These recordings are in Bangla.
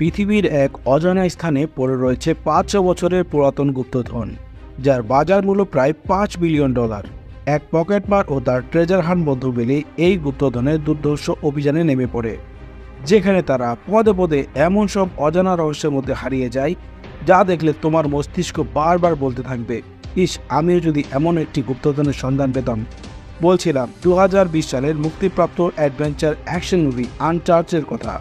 পৃথিবীর এক অজানা স্থানে পড়ে রয়েছে ৫০০ বছরের পুরাতন গুপ্তধন, যার বাজার মূল্য প্রায় $৫ বিলিয়ন। এক পকেটমার ও তার ট্রেজার হান্ট বন্ধু মিলে এই গুপ্তধনের দুর্ধর্ষ অভিযানে নেমে পড়ে, যেখানে তারা পদে পদে এমন সব অজানা রহস্যের মধ্যে হারিয়ে যায় যা দেখলে তোমার মস্তিষ্ক বারবার বলতে থাকবে, ইস, আমিও যদি এমন একটি গুপ্তধনের সন্ধান পেতাম। বলছিলাম 2020 সালের মুক্তিপ্রাপ্ত অ্যাডভেঞ্চার অ্যাকশন মুভি আনচার্জের কথা।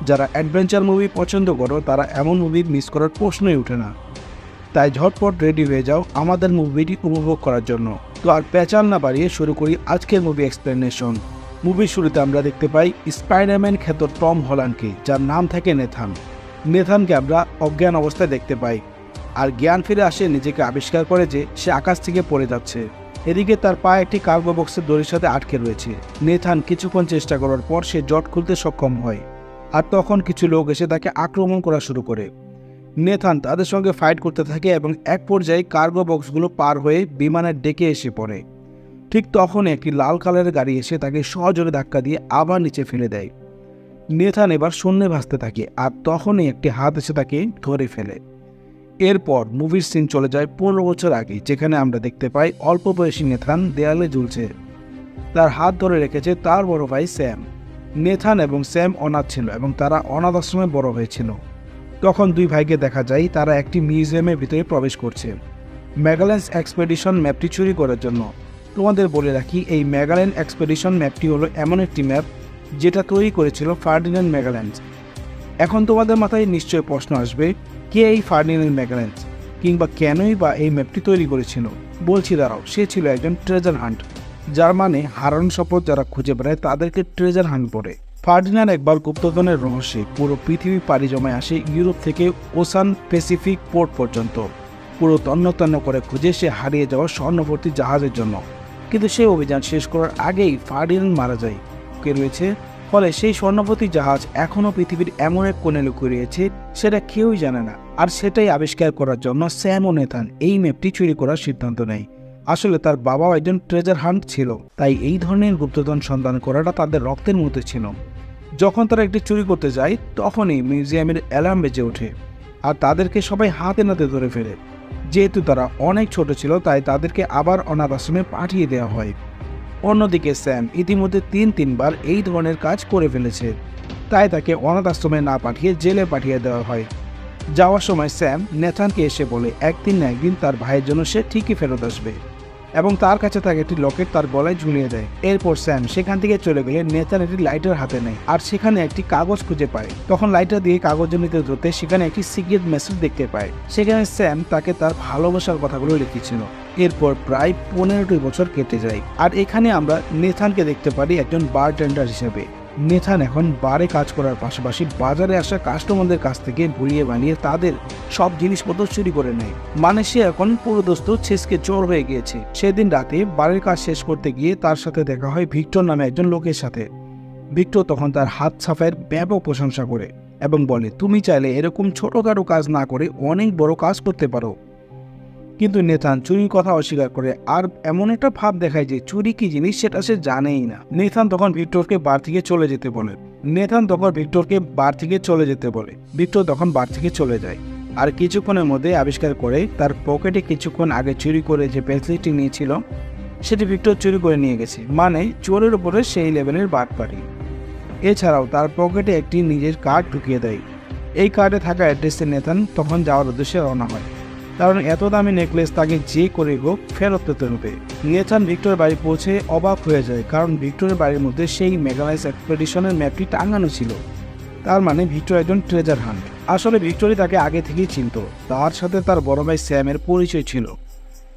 যারা অ্যাডভেঞ্চার মুভি পছন্দ করো তারা এমন মুভি মিস করার প্রশ্নই ওঠে না। তাই ঝটপট রেডি হয়ে যাও আমাদের মুভিটি উপভোগ করার জন্য। তো আর পেঁচাল না বাড়িয়ে শুরু করি আজকের মুভি এক্সপ্লেনেশন। মুভির শুরুতে আমরা দেখতে পাই স্পাইডারম্যান খ্যাত টম হল্যান্ডকে, যার নাম থাকে নেথান। নেথানকে আমরা অজ্ঞান অবস্থায় দেখতে পাই, আর জ্ঞান ফিরে আসে নিজেকে আবিষ্কার করে যে সে আকাশ থেকে পড়ে যাচ্ছে। এদিকে তার পা একটি কার্গো বক্সের দড়ির সাথে আটকে রয়েছে। নেথান কিছুক্ষণ চেষ্টা করার পর সে জট খুলতে সক্ষম হয়, আর তখন কিছু লোক এসে তাকে আক্রমণ করা শুরু করে। নেথান তাদের সঙ্গে ফাইট করতে থাকে এবং এক পর্যায়ে কার্গো বক্সগুলো পার হয়ে বিমানের ডেকে এসে পড়ে। ঠিক তখনই একটি লাল কালারের গাড়ি এসে তাকে সজোরে ধাক্কা দিয়ে আবার নিচে ফেলে দেয়। নেথান এবার শূন্যে ভাসতে থাকে, আর তখনই একটি হাত এসে তাকে ধরে ফেলে। এরপর মুভির সিন চলে যায় 15 বছর আগে, যেখানে আমরা দেখতে পাই অল্প বয়সী নেথান দেয়ালে ঝুলছে। তার হাত ধরে রেখেছে তার বড় ভাই স্যাম। নেথান এবং স্যাম অনাথ ছিল এবং তারা অনাথ আশ্রমে বড় হয়েছিল। তখন দুই ভাইকে দেখা যায় তারা একটি মিউজিয়ামের ভিতরে প্রবেশ করছে ম্যাগালেন্স এক্সপেডিশন ম্যাপটি চুরি করার জন্য। তোমাদের বলে রাখি, এই ম্যাগালেন্স এক্সপেডিশন ম্যাপটি হলো এমন একটি ম্যাপ যেটা তৈরি করেছিল ফার্ডিনান্ড ম্যাগালেন্স। এখন তোমাদের মাথায় নিশ্চয়ই প্রশ্ন আসবে, কে এই ফার্ডিনান্ড ম্যাগালেন্স, কিংবা কেনই বা এই ম্যাপটি তৈরি করেছিল। বলছি দাঁড়াও, সে ছিল একজন ট্রেজার হান্ট, যার মানে হারানো সম্পদ যারা খুঁজে বেড়ায় তাদেরকে ট্রেজার হান্ট বলে। ফার্ডিনান্ড একবার গুপ্তধনের রহস্যে পুরো পৃথিবী পাড়ি জমায় আসে, ইউরোপ থেকে ওসান প্যাসিফিক পোর্ট পর্যন্ত। পুরো তন্ন তন্ন করে খুঁজে সে হারিয়ে যাওয়া স্বর্ণভর্তি জাহাজের জন্য। কিন্তু সেই অভিযান শেষ করার আগেই ফার্ডিনান্ড মারা যায়। কে রয়েছে, ফলে সেই স্বর্ণভর্তি জাহাজ এখনও পৃথিবীর এমন এক কোণে লুকিয়ে রয়েছে, সেটা কেউই জানে না। আর সেটাই আবিষ্কার করার জন্য স্যাম ও নেথান এই ম্যাপটি চুরি করার সিদ্ধান্ত নেয়। আসলে তার বাবাও একজন ট্রেজার হান্ট ছিল, তাই এই ধরনের গুপ্তধন সন্ধান করাটা তাদের রক্তের মধ্যে ছিল। যখন তারা একটি চুরি করতে যায় তখনই মিউজিয়ামের অ্যালার্ম বেজে ওঠে, আর তাদেরকে সবাই হাতে নাতে ধরে ফেলে। যেহেতু তারা অনেক ছোট ছিল তাই তাদেরকে আবার অনাথ আশ্রমে পাঠিয়ে দেওয়া হয়। অন্যদিকে স্যাম ইতিমধ্যে তিনবার এই ধরনের কাজ করে ফেলেছে, তাই তাকে অনাথ আশ্রমে না পাঠিয়ে জেলে পাঠিয়ে দেওয়া হয়। যাওয়ার সময় স্যাম নেথানকে এসে বলে একদিন না একদিন তার ভাইয়ের জন্য সে ঠিকই ফেরত আসবে, এবং তার কাছে তাকে একটি লকেট তার গলায় ঝুলিয়ে দেয়। এরপর স্যাম সেখান থেকে চলে গেলে নেথান একটি লাইটার হাতে নেয়, আর সেখানে একটি কাগজ খুঁজে পায়। তখন লাইটার দিয়ে কাগজের নিতে ধরতে সেখানে একটি সিক্রেট মেসেজ দেখতে পায়। সেখানে স্যাম তাকে তার ভালোবাসার কথাগুলো লিখেছিল। এরপর প্রায় 15টি বছর কেটে যায়, আর এখানে আমরা নেথানকে দেখতে পারি একজন বারটেন্ডার হিসেবে। নেথান এখন বারে কাজ করার পাশাপাশি বাজারে আসা কাস্টমারদের কাছ থেকে ভুলিয়ে বানিয়ে তাদের সব জিনিসপত্র চুরি করে নেয়। মানে সে এখন পুরোদস্ত ছেসকে চোর হয়ে গিয়েছে। সেদিন রাতে বাড়ির কাজ শেষ করতে গিয়ে তার সাথে দেখা হয় ভিক্টর নামে একজন লোকের সাথে। ভিক্টর তখন তার হাত সাফাইয়ের ব্যাপক প্রশংসা করে এবং বলে, তুমি চাইলে এরকম ছোটখাটো কাজ না করে অনেক বড় কাজ করতে পারো। কিন্তু নেথান চুরির কথা অস্বীকার করে, আর এমন একটা ভাব দেখায় যে চুরি কি জিনিস সেটা সে জানেই না। নেথান তখন ভিক্টরকে বার থেকে চলে যেতে বলে। ভিক্টর তখন বার থেকে চলে যায়, আর কিছুক্ষণের মধ্যে আবিষ্কার করে তার পকেটে কিছুক্ষণ আগে চুরি করে যে ব্রেসলেটটি নিয়েছিল সেটি ভিক্টর চুরি করে নিয়ে গেছে। মানে চোরের উপরে সেই লেভেলের বাটপাড়ি। এছাড়াও তার পকেটে একটি নিজের কার্ড ঢুকিয়ে দেয়। এই কার্ডে থাকা অ্যাড্রেসে নেথান তখন যাওয়ার উদ্দেশ্যে রওনা হয়, কারণ এত দামি নেকলেস তাকে যে করে হোক ফেরত পেতে হবে। নেথান ভিক্টরের বাড়ি পৌঁছে অবাক হয়ে যায়, কারণ ভিক্টরের বাড়ির মধ্যে সেই ম্যাগালেন্স এক্সপেডিশনের ম্যাপটি টাঙানো ছিল। তার মানে ভিক্টর একজন ট্রেজার হান্ট। আসলে ভিক্টরি তাকে আগে থেকেই চিনত, তার সাথে তার বড় ভাই স্যামের পরিচয় ছিল,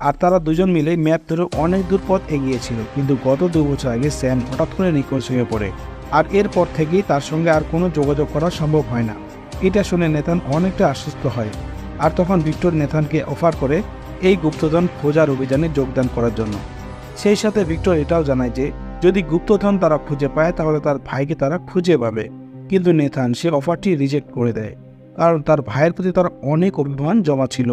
আর তারা দুজন মিলে ম্যাপ ধরে অনেক দূর পথ এগিয়েছিল। কিন্তু গত 2 বছর আগে স্যাম হঠাৎ করে নিখোঁজ হয়ে পড়ে, আর এরপর থেকেই তার সঙ্গে আর কোনো যোগাযোগ করা সম্ভব হয় না। এটা শুনে নেথান অনেকটা আশ্বস্ত হয়, আর তখন ভিক্টর নেথানকে অফার করে এই গুপ্তধন খোঁজার অভিযানে যোগদান করার জন্য। সেই সাথে ভিক্টর এটাও জানায় যে যদি গুপ্তধন তারা খুঁজে পায় তাহলে তার ভাইকে তারা খুঁজে পাবে। কিন্তু নেথান সে অফারটি রিজেক্ট করে দেয়, কারণ তার ভাইয়ের প্রতি তার অনেক অভিমান জমা ছিল।